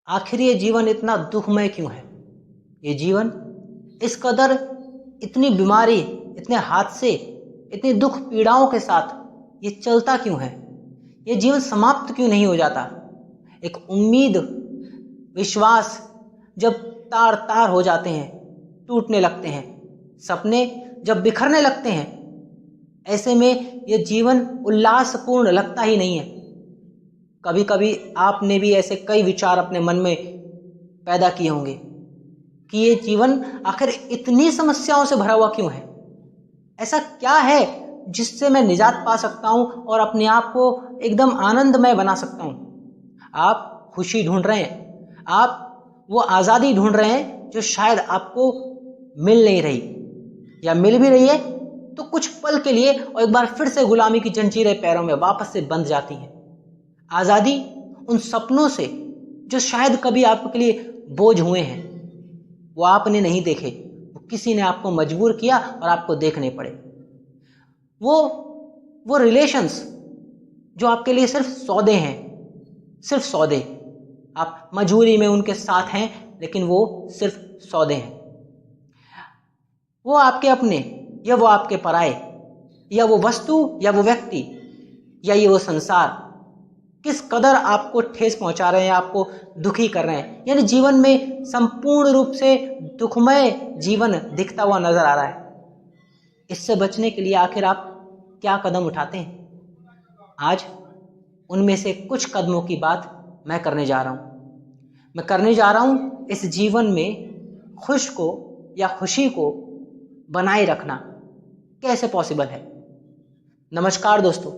आखिर ये जीवन इतना दुखमय क्यों है? ये जीवन इस कदर इतनी बीमारी, इतने हादसे, इतनी दुख पीड़ाओं के साथ ये चलता क्यों है? ये जीवन समाप्त क्यों नहीं हो जाता? एक उम्मीद, विश्वास जब तार तार हो जाते हैं, टूटने लगते हैं, सपने जब बिखरने लगते हैं, ऐसे में ये जीवन उल्लासपूर्ण लगता ही नहीं है। कभी कभी आपने भी ऐसे कई विचार अपने मन में पैदा किए होंगे कि ये जीवन आखिर इतनी समस्याओं से भरा हुआ क्यों है? ऐसा क्या है जिससे मैं निजात पा सकता हूं और अपने आप को एकदम आनंदमय बना सकता हूं? आप खुशी ढूंढ रहे हैं, आप वो आज़ादी ढूंढ रहे हैं जो शायद आपको मिल नहीं रही, या मिल भी रही है तो कुछ पल के लिए, और एक बार फिर से गुलामी की जंजीरें पैरों में वापस से बंध जाती हैं। आज़ादी उन सपनों से जो शायद कभी आपके लिए बोझ हुए हैं, वो आपने नहीं देखे, वो किसी ने आपको मजबूर किया और आपको देखने पड़े। वो रिलेशंस जो आपके लिए सिर्फ सौदे हैं, सिर्फ सौदे, आप मजबूरी में उनके साथ हैं लेकिन वो सिर्फ सौदे हैं। वो आपके अपने या वो आपके पराए, या वो वस्तु या वो व्यक्ति या ये वो संसार किस कदर आपको ठेस पहुंचा रहे हैं, आपको दुखी कर रहे हैं। यानी जीवन में संपूर्ण रूप से दुखमय जीवन दिखता हुआ नजर आ रहा है। इससे बचने के लिए आखिर आप क्या कदम उठाते हैं? आज उनमें से कुछ कदमों की बात मैं करने जा रहा हूं। मैं करने जा रहा हूं इस जीवन में खुश को या खुशी को बनाए रखना कैसे पॉसिबल है। नमस्कार दोस्तों,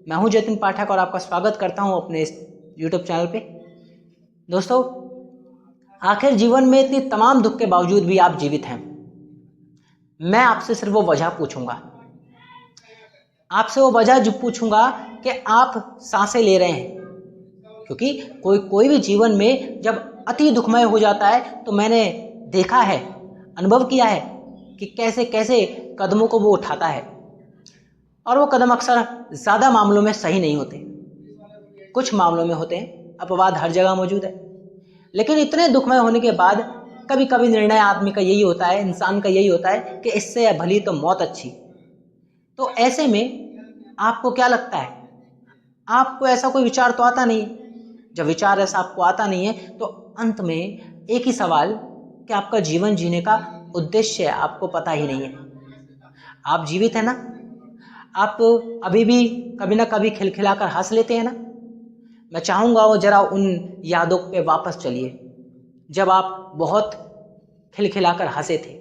मैं हूं जतिन पाठक और आपका स्वागत करता हूं अपने इस YouTube चैनल पे। दोस्तों, आखिर जीवन में इतनी तमाम दुख के बावजूद भी आप जीवित हैं। मैं आपसे सिर्फ वो वजह पूछूंगा, आपसे वो वजह जो पूछूंगा कि आप सांसें ले रहे हैं। क्योंकि कोई भी जीवन में जब अति दुखमय हो जाता है तो मैंने देखा है, अनुभव किया है कि कैसे कैसे कदमों को वो उठाता है, और वो कदम अक्सर ज़्यादा मामलों में सही नहीं होते, कुछ मामलों में होते हैं। अपवाद हर जगह मौजूद है, लेकिन इतने दुखमय होने के बाद कभी कभी निर्णय आदमी का यही होता है, इंसान का यही होता है कि इससे भली तो मौत अच्छी। तो ऐसे में आपको क्या लगता है? आपको ऐसा कोई विचार तो आता नहीं। जब विचार ऐसा आपको आता नहीं है तो अंत में एक ही सवाल कि आपका जीवन जीने का उद्देश्य आपको पता ही नहीं है। आप जीवित हैं ना? आप अभी भी कभी ना कभी खिलखिलाकर हंस लेते हैं ना? मैं चाहूँगा वो जरा उन यादों पे वापस चलिए जब आप बहुत खिलखिलाकर हंसे थे।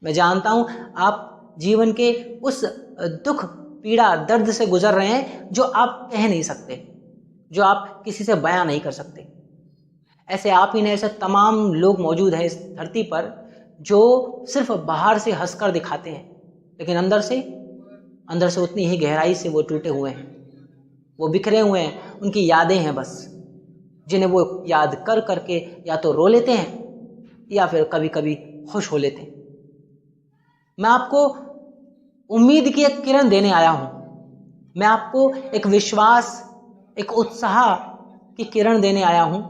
मैं जानता हूँ आप जीवन के उस दुख, पीड़ा, दर्द से गुजर रहे हैं जो आप कह नहीं सकते, जो आप किसी से बयां नहीं कर सकते। ऐसे आप ही ने ऐसे तमाम लोग मौजूद हैं इस धरती पर जो सिर्फ बाहर से हंसकर दिखाते हैं, लेकिन अंदर से उतनी ही गहराई से वो टूटे हुए हैं, वो बिखरे हुए हैं। उनकी यादें हैं बस, जिन्हें वो याद कर करके या तो रो लेते हैं या फिर कभी कभी खुश हो लेते हैं। मैं आपको उम्मीद की एक किरण देने आया हूं। मैं आपको एक विश्वास, एक उत्साह की किरण देने आया हूं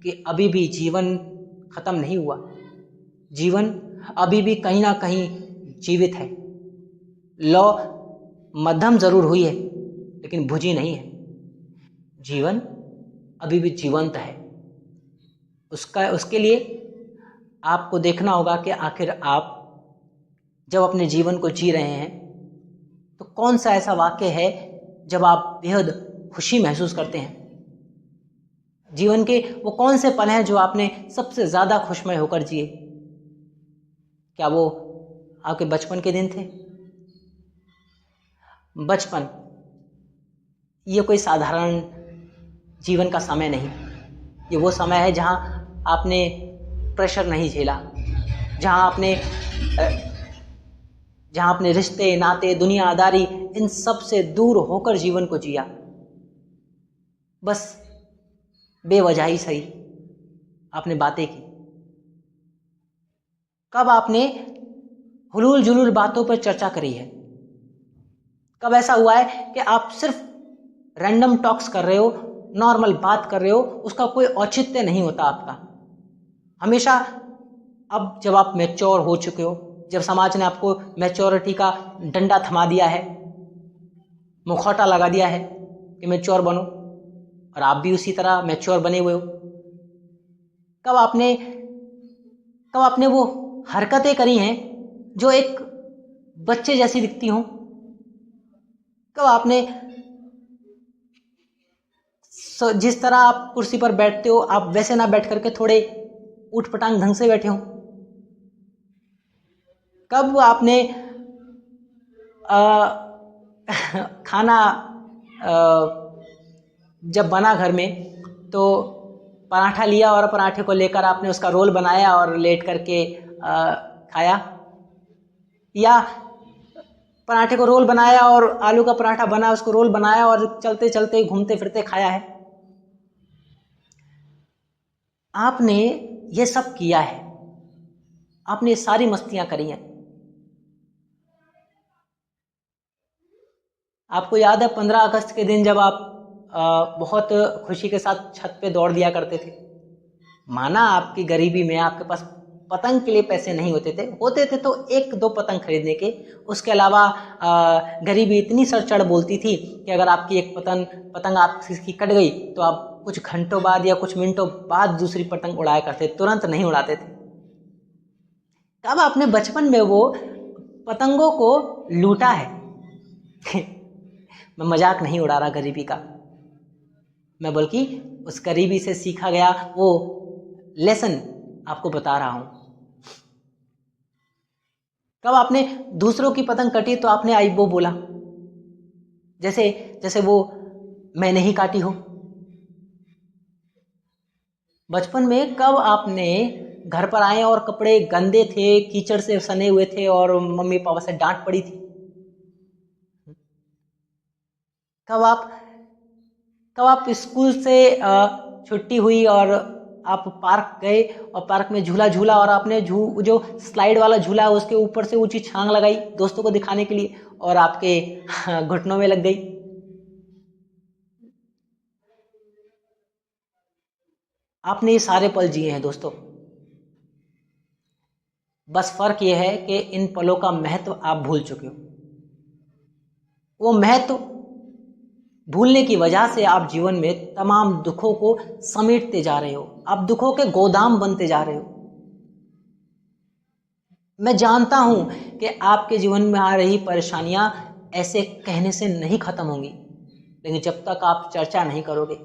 कि अभी भी जीवन खत्म नहीं हुआ। जीवन अभी भी कहीं ना कहीं जीवित है। लौ मध्यम जरूर हुई है लेकिन बुझी नहीं है। जीवन अभी भी जीवंत है। उसके लिए आपको देखना होगा कि आखिर आप जब अपने जीवन को जी रहे हैं तो कौन सा ऐसा वाक्य है जब आप बेहद खुशी महसूस करते हैं। जीवन के वो कौन से पल हैं जो आपने सबसे ज्यादा खुशमय होकर जिए? क्या वो आपके बचपन के दिन थे? बचपन ये कोई साधारण जीवन का समय नहीं, ये वो समय है जहां आपने प्रेशर नहीं झेला, जहां आपने रिश्ते, नाते, दुनियादारी, इन सब से दूर होकर जीवन को जिया। बस बेवजह ही सही आपने बातें की। कब आपने हुलूल जुलूल बातों पर चर्चा करी है? कब ऐसा हुआ है कि आप सिर्फ रैंडम टॉक्स कर रहे हो, नॉर्मल बात कर रहे हो उसका कोई औचित्य नहीं होता आपका। हमेशा अब जब आप मैच्योर हो चुके हो, जब समाज ने आपको मैच्योरिटी का डंडा थमा दिया है, मुखौटा लगा दिया है कि मैच्योर बनो, और आप भी उसी तरह मैच्योर बने हुए हो, कब आपने वो हरकतें करी हैं जो एक बच्चे जैसी दिखती हों? कब आपने जिस तरह आप कुर्सी पर बैठते हो आप वैसे ना बैठ करके थोड़े उठ पटांग ढंग से बैठे हो? कब आपने खाना जब बना घर में तो पराठा लिया और पराठे को लेकर आपने उसका रोल बनाया और लेट करके खाया, या पराठे को रोल बनाया और आलू का पराठा बना उसको रोल बनाया और चलते चलते घूमते फिरते खाया है? आपने ये सब किया है, आपने ये सारी मस्तियां करी हैं। आपको याद है 15 अगस्त के दिन जब आप बहुत खुशी के साथ छत पे दौड़ दिया करते थे? माना आपकी गरीबी में आपके पास पतंग के लिए पैसे नहीं होते थे तो एक दो पतंग खरीदने के, उसके अलावा गरीबी इतनी सर चढ़ बोलती थी कि अगर आपकी एक पतंग आपकी कट गई तो आप कुछ घंटों बाद या कुछ मिनटों बाद दूसरी पतंग उड़ाया करते, तुरंत नहीं उड़ाते थे। कब आपने बचपन में वो पतंगों को लूटा है? मैं मजाक नहीं उड़ा रहा गरीबी का, मैं बल्कि उस गरीबी से सीखा गया वो लेसन आपको बता रहा हूं। कब आपने दूसरों की पतंग कटी तो आपने आई वो बोला, जैसे वो मैंने ही काटी हो? बचपन में कब आपने घर पर आए और कपड़े गंदे थे, कीचड़ से सने हुए थे और मम्मी पापा से डांट पड़ी थी? कब आप स्कूल से छुट्टी हुई और आप पार्क गए और पार्क में झूला झूला और आपने जो स्लाइड वाला झूला है उसके ऊपर से ऊंची छांग लगाई दोस्तों को दिखाने के लिए और आपके घुटनों में लग गई? आपने ये सारे पल जिए हैं दोस्तों, बस फर्क ये है कि इन पलों का महत्व आप भूल चुके हो। वो महत्व भूलने की वजह से आप जीवन में तमाम दुखों को समेटते जा रहे हो, आप दुखों के गोदाम बनते जा रहे हो। मैं जानता हूं कि आपके जीवन में आ रही परेशानियां ऐसे कहने से नहीं खत्म होंगी, लेकिन जब तक आप चर्चा नहीं करोगे,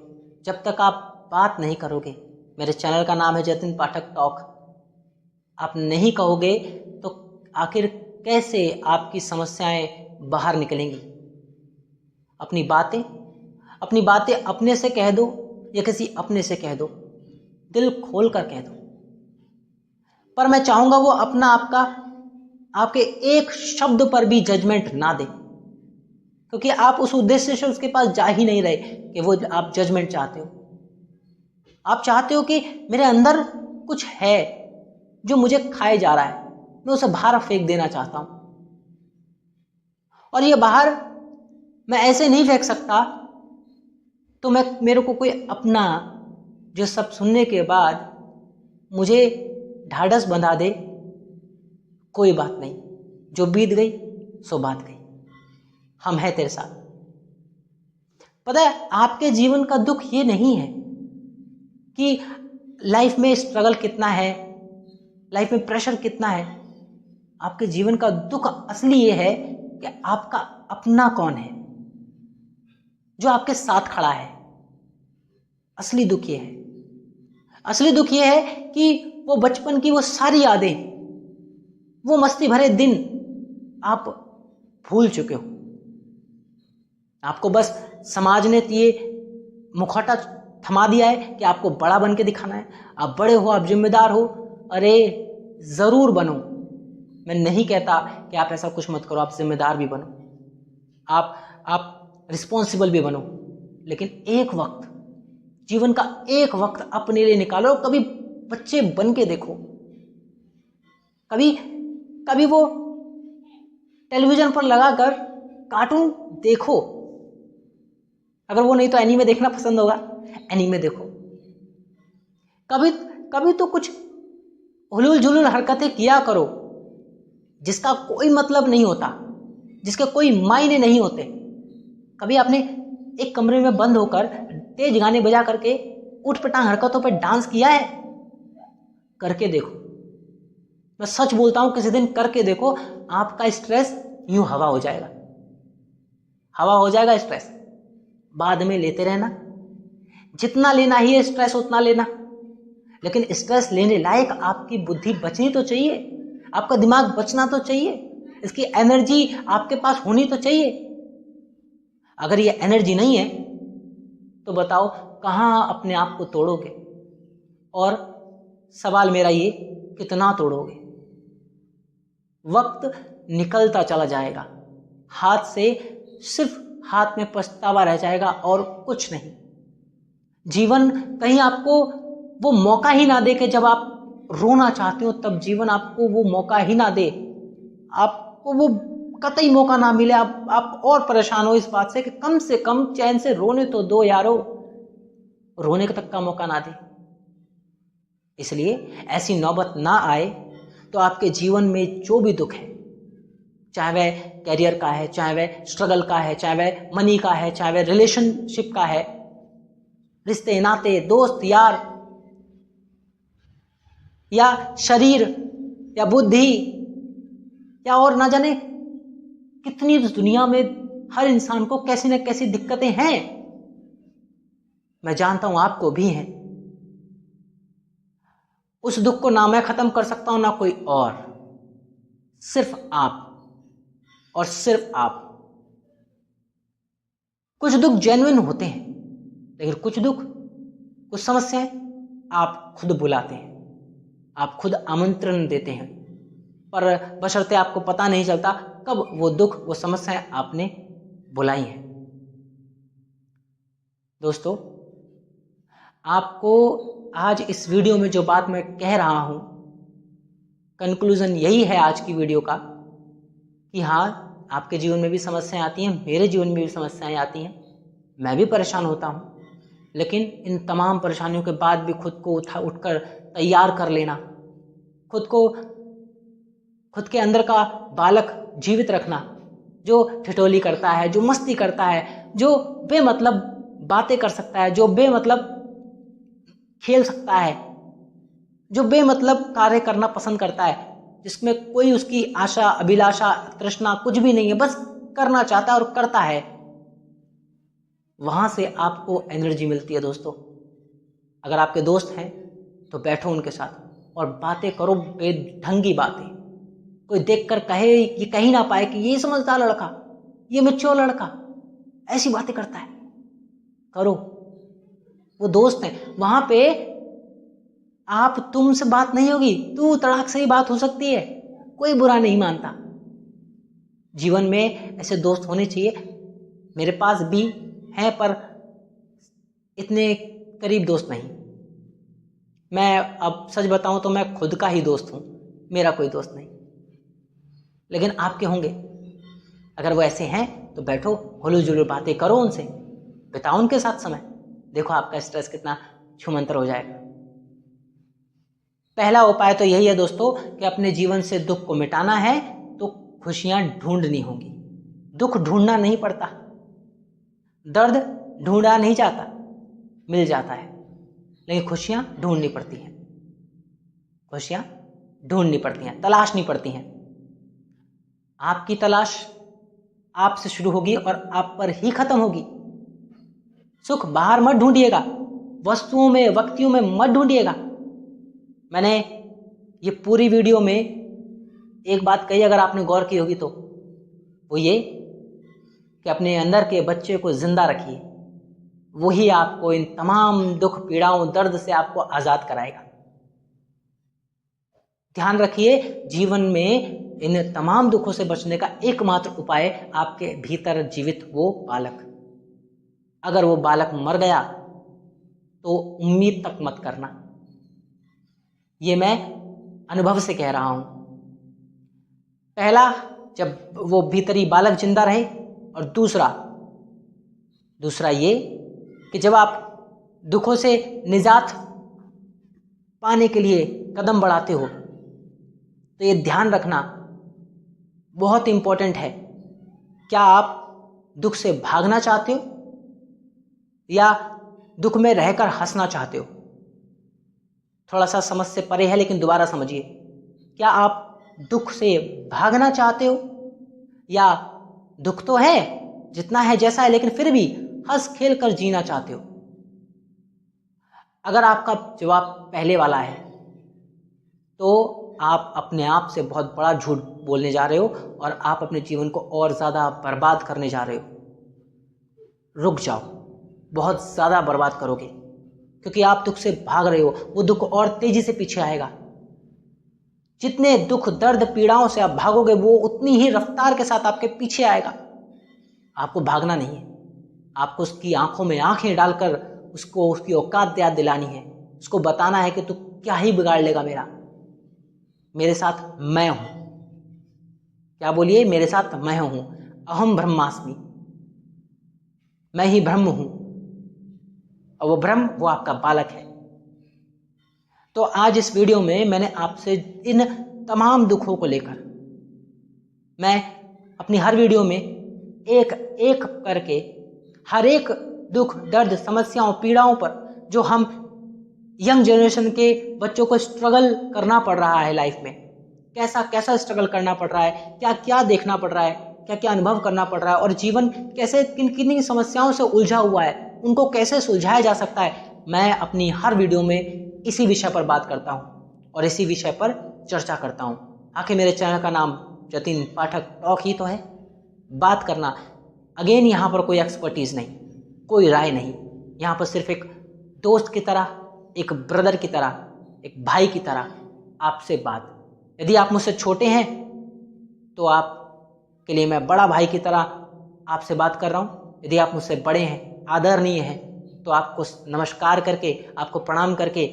जब तक आप बात नहीं करोगे, मेरे चैनल का नाम है जतिन पाठक टॉक, आप नहीं कहोगे तो आखिर कैसे आपकी समस्याएं बाहर निकलेंगी? अपनी बातें अपने से कह दो या किसी अपने से कह दो, दिल खोल कर कह दो, पर मैं चाहूंगा वो अपना आपके एक शब्द पर भी जजमेंट ना दे, क्योंकि आप उस उद्देश्य से उसके पास जा ही नहीं रहे कि वो आप जजमेंट चाहते हो। आप चाहते हो कि मेरे अंदर कुछ है जो मुझे खाए जा रहा है, मैं उसे बाहर फेंक देना चाहता हूं, और ये बाहर मैं ऐसे नहीं फेंक सकता तो मेरे को कोई अपना जो सब सुनने के बाद मुझे ढाढ़स बंधा दे, कोई बात नहीं, जो बीत गई सो बात गई, हम हैं तेरे साथ। पता है आपके जीवन का दुख ये नहीं है कि लाइफ में स्ट्रगल कितना है, लाइफ में प्रेशर कितना है। आपके जीवन का दुख असली ये है कि आपका अपना कौन है जो आपके साथ खड़ा है। असली दुख ये है, असली दुख ये है कि वो बचपन की वो सारी यादें, वो मस्ती भरे दिन आप भूल चुके हो। आपको बस समाज ने ये मुखौटा थमा दिया है कि आपको बड़ा बन के दिखाना है, आप बड़े हो, आप जिम्मेदार हो। अरे जरूर बनो, मैं नहीं कहता कि आप ऐसा कुछ मत करो, आप जिम्मेदार भी बनो, आप रिस्पॉन्सिबल भी बनो, लेकिन एक वक्त, जीवन का एक वक्त अपने लिए निकालो। कभी बच्चे बन के देखो, कभी वो टेलीविजन पर लगाकर कार्टून देखो, अगर वो नहीं तो एनीमे देखना पसंद होगा, एनीमे देखो, कभी कभी तो कुछ हुलूल जुलूल हरकतें किया करो जिसका कोई मतलब नहीं होता, जिसके कोई मायने नहीं होते। कभी आपने एक कमरे में बंद होकर तेज गाने बजा करके उठपटांग हरकतों पर डांस किया है? करके देखो, मैं सच बोलता हूं, किसी दिन करके देखो, आपका स्ट्रेस यूं हवा हो जाएगा, हवा हो जाएगा स्ट्रेस। बाद में लेते रहना, जितना लेना ही है स्ट्रेस उतना लेना, लेकिन स्ट्रेस लेने लायक आपकी बुद्धि बचनी तो चाहिए, आपका दिमाग बचना तो चाहिए, इसकी एनर्जी आपके पास होनी तो चाहिए। अगर ये एनर्जी नहीं है तो बताओ कहाँ अपने आप को तोड़ोगे, और सवाल मेरा ये, कितना तोड़ोगे? वक्त निकलता चला जाएगा, हाथ से सिर्फ हाथ में पछतावा रह जाएगा और कुछ नहीं। जीवन कहीं आपको वो मौका ही ना दे कि जब आप रोना चाहते हो तब जीवन आपको वो मौका ही ना दे, आपको वो कतई मौका ना मिले, आप और परेशान हो इस बात से से कम चैन से रोने तो दो यारो, रोने तक का मौका ना दे। इसलिए ऐसी नौबत ना आए तो आपके जीवन में जो भी दुख है, चाहे वह कैरियर का है, चाहे वह स्ट्रगल का है, चाहे वह मनी का है, चाहे वह रिलेशनशिप का है, रिश्ते नाते, दोस्त यार, या शरीर, या बुद्धि, या और ना जाने कितनी दुनिया में हर इंसान को कैसी न कैसी दिक्कतें हैं। मैं जानता हूं आपको भी हैं। उस दुख को ना मैं खत्म कर सकता हूं ना कोई और, सिर्फ आप और सिर्फ आप। कुछ दुख जेन्युइन होते हैं, लेकिन कुछ दुख, कुछ समस्याएं आप खुद बुलाते हैं, आप खुद आमंत्रण देते हैं, पर बशर्ते आपको पता नहीं चलता कब वो दुख, वो समस्याएं आपने बुलाई हैं। दोस्तों, आपको आज इस वीडियो में जो बात मैं कह रहा हूं, कंक्लूजन यही है आज की वीडियो का कि हाँ, आपके जीवन में भी समस्याएं आती हैं, मेरे जीवन में भी समस्याएं आती हैं, मैं भी परेशान होता हूं, लेकिन इन तमाम परेशानियों के बाद भी खुद को उठकर तैयार कर लेना, खुद के अंदर का बालक जीवित रखना, जो ठिठोली करता है, जो मस्ती करता है, जो बेमतलब बातें कर सकता है, जो बेमतलब खेल सकता है, जो बेमतलब कार्य करना पसंद करता है, जिसमें कोई उसकी आशा, अभिलाषा, तृष्णा कुछ भी नहीं है, बस करना चाहता है और करता है, वहां से आपको एनर्जी मिलती है। दोस्तों, अगर आपके दोस्त हैं तो बैठो उनके साथ और बातें करो, बेढंगी बातें, कोई देखकर कहे, ये कहीं ना पाए कि ये समझदार लड़का, ये मैच्योर लड़का ऐसी बातें करता है, करो। वो दोस्त है, वहां पे आप तुमसे बात नहीं होगी, तू तड़ाक से ही बात हो सकती है, कोई बुरा नहीं मानता। जीवन में ऐसे दोस्त होने चाहिए, मेरे पास भी हैं पर इतने करीब दोस्त नहीं। मैं अब सच बताऊं तो मैं खुद का ही दोस्त हूं, मेरा कोई दोस्त नहीं, लेकिन आपके होंगे। अगर वो ऐसे हैं तो बैठो, हुलूल जुलूल बातें करो उनसे, बिताओ उनके साथ समय, देखो आपका स्ट्रेस कितना छूमंतर हो जाएगा। पहला उपाय तो यही है दोस्तों कि अपने जीवन से दुख को मिटाना है तो खुशियां ढूंढनी होंगी। दुख ढूंढना नहीं पड़ता, दर्द ढूंढा नहीं जाता, मिल जाता है, लेकिन खुशियां ढूंढनी पड़ती हैं, खुशियां ढूंढनी पड़ती हैं, तलाशनी पड़ती हैं। आपकी तलाश आपसे शुरू होगी और आप पर ही खत्म होगी। सुख बाहर मत ढूंढिएगा, वस्तुओं में, व्यक्तियों में मत ढूंढिएगा। मैंने ये पूरी वीडियो में एक बात कही, अगर आपने गौर की होगी तो वो ये कि अपने अंदर के बच्चे को जिंदा रखिए, वही आपको इन तमाम दुख, पीड़ाओं, दर्द से आपको आजाद कराएगा। ध्यान रखिए, जीवन में इन तमाम दुखों से बचने का एकमात्र उपाय आपके भीतर जीवित वो बालक। अगर वो बालक मर गया तो उम्मीद तक मत करना, ये मैं अनुभव से कह रहा हूं। पहला, जब वो भीतरी बालक जिंदा रहे, और दूसरा ये कि जब आप दुखों से निजात पाने के लिए कदम बढ़ाते हो, तो ये ध्यान रखना बहुत इम्पोर्टेंट है। क्या आप दुख से भागना चाहते हो या दुख में रहकर हंसना चाहते हो? थोड़ा सा समझ से परे है, लेकिन दोबारा समझिए। क्या आप दुख से भागना चाहते हो या दुख तो है जितना है जैसा है, लेकिन फिर भी हंस खेल कर जीना चाहते हो? अगर आपका जवाब पहले वाला है तो आप अपने आप से बहुत बड़ा झूठ बोलने जा रहे हो और आप अपने जीवन को और ज़्यादा बर्बाद करने जा रहे हो। रुक जाओ, बहुत ज़्यादा बर्बाद करोगे, क्योंकि आप दुख से भाग रहे हो। वो दुख और तेजी से पीछे आएगा। जितने दुख, दर्द, पीड़ाओं से आप भागोगे, वो उतनी ही रफ्तार के साथ आपके पीछे आएगा। आपको भागना नहीं है, आपको उसकी आंखों में आंखें डालकर उसको उसकी औकात याद दिलानी है। उसको बताना है कि तू क्या ही बिगाड़ लेगा मेरे साथ मैं हूं। क्या बोलिए? मेरे साथ मैं हूं। अहम ब्रह्मास्मि, मैं ही ब्रह्म हूं, और वो ब्रह्म वो आपका बालक है। तो आज इस वीडियो में मैंने आपसे इन तमाम दुखों को लेकर, मैं अपनी हर वीडियो में एक एक करके हर एक दुख, दर्द, समस्याओं, पीड़ाओं पर जो हम यंग जनरेशन के बच्चों को स्ट्रगल करना पड़ रहा है लाइफ में, कैसा कैसा स्ट्रगल करना पड़ रहा है, क्या क्या देखना पड़ रहा है, क्या क्या अनुभव करना पड़ रहा है, और जीवन कैसे किन किन समस्याओं से उलझा हुआ है, उनको कैसे सुलझाया जा सकता है, मैं अपनी हर वीडियो में इसी विषय पर बात करता हूँ और इसी विषय पर चर्चा करता हूँ। आखिर मेरे चैनल का नाम जतिन पाठक टॉक ही तो है, बात करना। अगेन यहाँ पर कोई एक्सपर्टीज नहीं, कोई राय नहीं, यहाँ पर सिर्फ एक दोस्त की तरह, एक ब्रदर की तरह, एक भाई की तरह आपसे बात। यदि आप मुझसे छोटे हैं तो आप के लिए मैं बड़ा भाई की तरह आपसे बात कर रहा हूँ। यदि आप मुझसे बड़े हैं, आदरणीय हैं, तो आपको नमस्कार करके, आपको प्रणाम करके,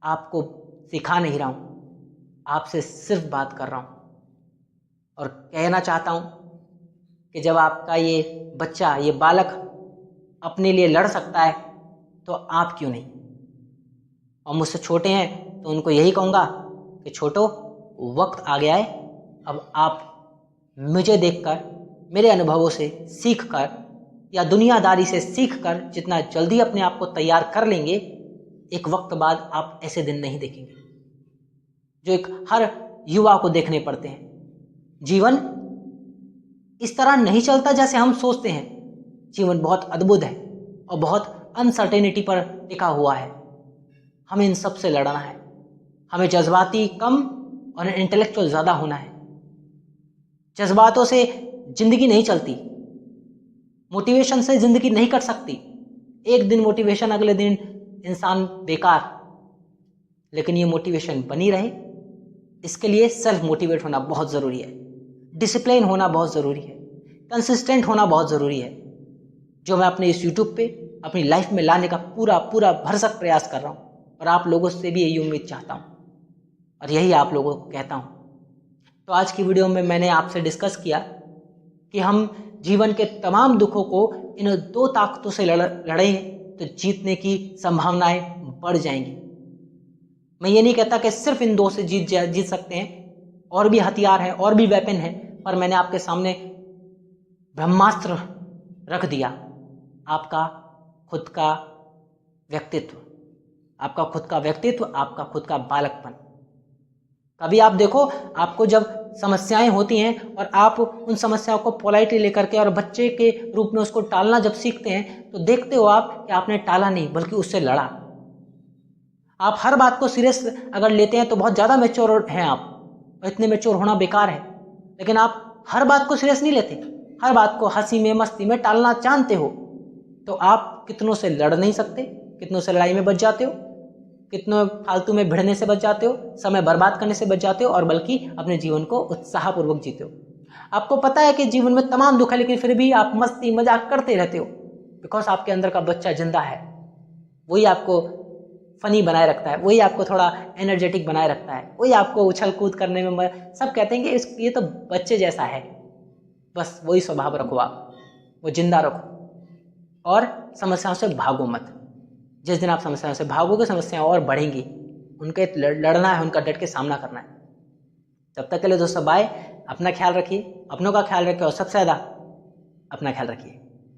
आपको सिखा नहीं रहा हूँ, आपसे सिर्फ बात कर रहा हूँ। और कहना चाहता हूँ कि जब आपका ये बच्चा, ये बालक अपने लिए लड़ सकता है तो आप क्यों नहीं? और मुझसे छोटे हैं तो उनको यही कहूँगा कि छोटो, वक्त आ गया है, अब आप मुझे देखकर, मेरे अनुभवों से सीखकर या दुनियादारी से सीखकर जितना जल्दी अपने आप को तैयार कर लेंगे, एक वक्त बाद आप ऐसे दिन नहीं देखेंगे जो एक हर युवा को देखने पड़ते हैं। जीवन इस तरह नहीं चलता जैसे हम सोचते हैं। जीवन बहुत अद्भुत है और बहुत अनसर्टेनिटी पर टिका हुआ है। हमें इन सब से लड़ना है। हमें जज्बाती कम और इंटेलेक्चुअल ज़्यादा होना है। जज्बातों से जिंदगी नहीं चलती, मोटिवेशन से जिंदगी नहीं कट सकती। एक दिन मोटिवेशन, अगले दिन इंसान बेकार। लेकिन ये मोटिवेशन बनी रहे, इसके लिए सेल्फ मोटिवेट होना बहुत ज़रूरी है, डिसिप्लिन होना बहुत ज़रूरी है, कंसिस्टेंट होना बहुत ज़रूरी है, जो मैं अपने इस यूट्यूब पे अपनी लाइफ में लाने का पूरा पूरा भरसक प्रयास कर रहा हूँ। और आप लोगों से भी यही उम्मीद चाहता हूँ और यही आप लोगों को कहता हूँ। तो आज की वीडियो में मैंने आपसे डिस्कस किया कि हम जीवन के तमाम दुखों को इन दो ताकतों से लड़ें तो जीतने की संभावनाएं बढ़ जाएंगी। मैं ये नहीं कहता कि सिर्फ इन दो से जीत सकते हैं, और भी हथियार हैं, और भी वेपन हैं, पर मैंने आपके सामने ब्रह्मास्त्र रख दिया। आपका खुद का व्यक्तित्व, आपका खुद का व्यक्तित्व, आपका खुद का बालकपन। कभी आप देखो, आपको जब समस्याएं होती हैं और आप उन समस्याओं को पोलाइटली लेकर के और बच्चे के रूप में उसको टालना जब सीखते हैं, तो देखते हो आप कि आपने टाला नहीं बल्कि उससे लड़ा। आप हर बात को सीरियस अगर लेते हैं तो बहुत ज़्यादा मैच्योर हैं आप, और इतने मैच्योर होना बेकार है। लेकिन आप हर बात को सीरियस नहीं लेते, हर बात को हंसी में, मस्ती में टालना जानते हो, तो आप कितनों से लड़ नहीं सकते, कितनों से लड़ाई में बच जाते हो, कितनों फालतू में भिड़ने से बच जाते हो, समय बर्बाद करने से बच जाते हो, और बल्कि अपने जीवन को उत्साहपूर्वक जीते हो। आपको पता है कि जीवन में तमाम दुख है, लेकिन फिर भी आप मस्ती मजाक करते रहते हो, बिकॉज आपके अंदर का बच्चा जिंदा है। वही आपको फनी बनाए रखता है, वही आपको थोड़ा एनर्जेटिक बनाए रखता है, वही आपको उछल कूद करने में सब कहते हैं कि ये तो बच्चे जैसा है। बस वही स्वभाव रखो आप, वो जिंदा रखो, और समस्याओं से भागो मत। जिस दिन आप समस्याओं से भागोगे समस्याएं और बढ़ेंगी, उनके लड़ना है, उनका डट के सामना करना है। तब तक के लिए दोस्तों बाय। अपना ख्याल रखिए, अपनों का ख्याल रखिए और सबसे ज़्यादा अपना ख्याल रखिए।